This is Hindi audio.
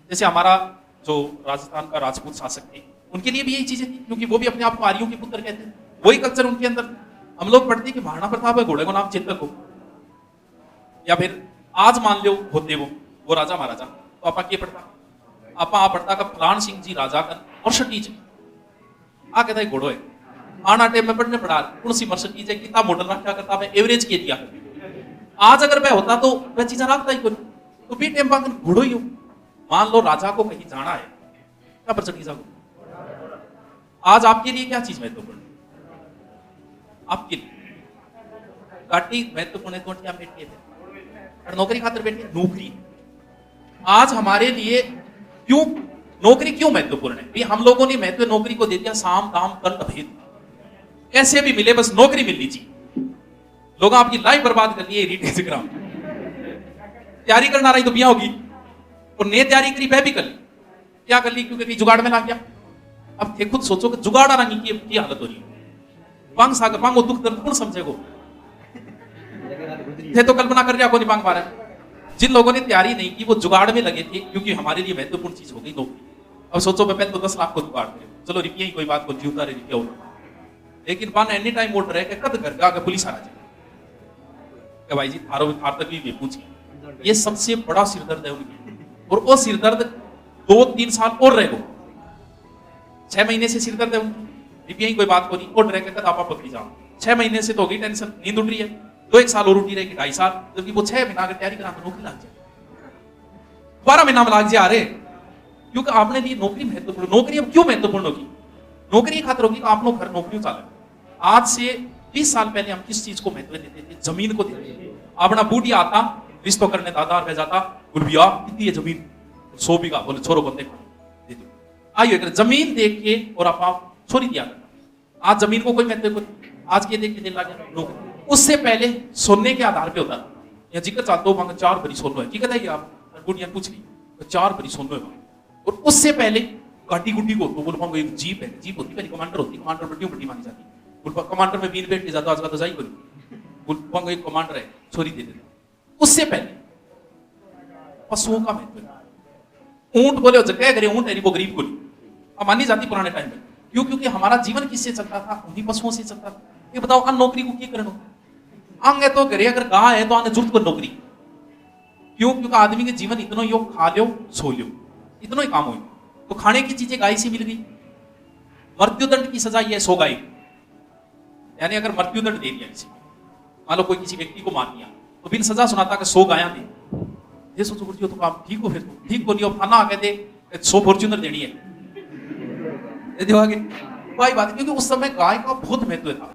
जैसे हमारा जो राजस्थान का राजपूत शासक थे, उनके लिए भी यही चीजें थी, क्योंकि वो भी अपने आप को आर्यों के पुत्र कहते हैं। वही कल्चर उनके अंदर। हम लोग पढ़ते कि महाराणा प्रताप है, घोड़े को नाम चेतक हो, या फिर आज मान लो होते वो राजा महाराजा, तो आपा के पढ़ता, आपा आप पढ़ता का प्राण सिंह जी राजा का मर्सिडीज आ कहता है घोड़ो है। आना टाइम में पढ़ने पड़ा कौन सी मर्सिडीज है, कितना मॉडल रखा करता है, एवरेज के दिया। आज अगर वह होता तो वह चीजें रखता ही कोई, तो भी टाइम पर घोड़ो ही हो। मान लो राजा को कहीं जाना है, क्या मर्सिडीज को, आज आपके लिए क्या चीज महत्वपूर्ण, आपके लिए गाड़ी महत्वपूर्ण है, तो क्या बैठी है नौकरी खातिर बैठी है, नौकरी। आज हमारे लिए क्यों नौकरी क्यों महत्वपूर्ण है? भी हम लोगों ने महत्व नौकरी को दे दिया साम दाम दंड भेद, कैसे भी मिले बस नौकरी मिल लीजिए। लोग आपकी लाइफ बर्बाद कर लिए इंस्टाग्राम तैयारी करना रही तो बिया होगी, और ने तैयारी करी वह भी कर ली, क्या कर ली, क्योंकि जुगाड़ में लग गया। अब थे खुद सोचो कि जुगाड़ रंगी की हालत हो रही है, पांग सागर पांग दुख दर्द कौन समझेगो, थे तो कल्पना कर रहा को नहीं पांग पा रहा। जिन लोगों ने तैयारी नहीं की वो जुगाड़ में लगे थे, क्योंकि हमारे लिए महत्वपूर्ण चीज हो गई नौकरी। अब सोचो मैं पहले तो 10 लाख को जुगाड़ करे, चलो रुपये ही कोई बात को जीवता रहे रुपया होता, लेकिन पान एनी टाइम वोट रहे कद घर का पुलिस आ जाए भाई जी थारो थार तक भी पूछिए, ये सबसे बड़ा सिरदर्द है उनकी। और वो सिरदर्द 2-3 साल और रहेगा, 6 महीने से सिरदर्द है उनकी, रुपये ही कोई बात को नहीं, और रह कद आपा पकड़ी जाओ। 6 महीने से तो हो गई टेंशन, नींद उठ रही है, तो 1 साल और उठी रहेगी, 2.5 साल, जबकि वो 6 महीना अगर तैयारी करा तो नौकरी लग जाए, 12 महीना में लग जाए। अरे क्योंकि आपने दी नौकरी महत्वपूर्ण। नौकरी अब क्यों महत्वपूर्ण होगी? नौकरी खातिर होगी तो आप लोग घर नौकरी चाले। आज से 20 साल पहले हम किस चीज को महत्व देते थे? जमीन को देते थे। अपना बूढ़ी आता रिश्तों करने दादा रह जाता, गुलबिया कितनी है जमीन, 100 बीघा, बोले छोरो को दे दो, आइए एक जमीन देख के और आप छोरी दिया करता। आज जमीन को कोई महत्व को, आज के देख के दिल लगा नौकरी। उससे पहले सोने के आधार पे होता था, या जिक्र चाहते हो 4 भरी सोनो है, की कहता है आप बुढ़िया पूछ ली 4 भरी सोनो है। और उससे पहले गाड़ी गुड्डी को तो बोल एक जीप है, जीप होती पहले कमांडर होती, कमांडर बड़ी बड़ी मानी जाती, कमांडर में 20 बैठ के जाता, आज का तो जाई कोई एक कमांडर है, छोरी दे देते। उससे पहले पशुओं का महत्व, ऊंट बोले जगह करे ऊंट है वो गरीब को नहीं मानी जाती पुराने टाइम में। क्यों? क्योंकि हमारा जीवन किससे चलता था? उन्हीं पशुओं से चलता था। ये बताओ अन नौकरी को क्या करना, अंग है तो घरे अगर गाय है तो आने जरूरत को नौकरी। क्यों? क्योंकि आदमी के जीवन इतना ही खा लो सो लो, इतना ही काम हो, तो खाने की चीजें गाय से मिल गई। मृत्युदंड की सजा ये 100 गाय, यानी अगर मृत्युदंड दे दिया किसी, मान लो कोई किसी व्यक्ति को मार दिया तो बिन सजा सुनाता कि 100 गाया दे। ये सोचो कुर्सी हो तो आप ठीक हो, फिर ठीक को नहीं हो खाना आगे दे 100 फॉर्च्यूनर देनी है, ये आगे कोई बात, क्योंकि उस समय गाय का बहुत महत्व था।